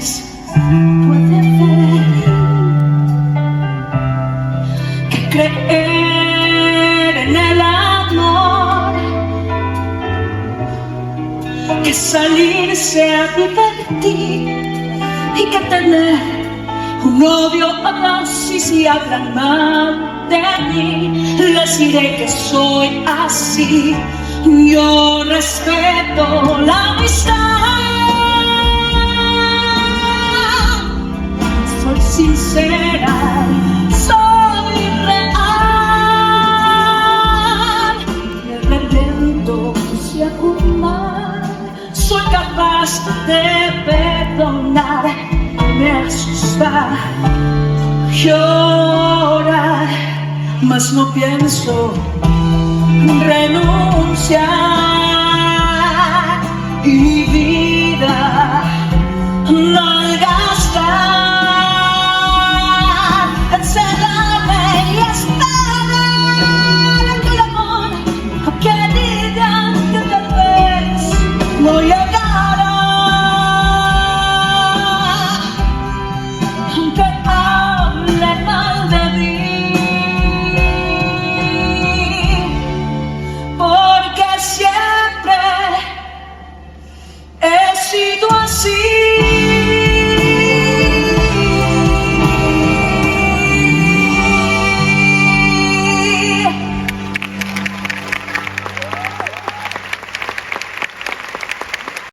vez puede ver que creer en el amor, que salirse a divertir y que tener un odio así si hablan mal de mí. Les diré que soy así. Yo respeto la amistad. Soy sincera, soy real. Me arrepiento si hago mal. Soy capaz de perdonar. Me asusta llorar, mas no pienso renunciar. Y mi vida malgastar, encerrarme y esperar en el amor, aunque digan que tal vez no llegará, aunque hablen mal de mí, porque siempre he sido así.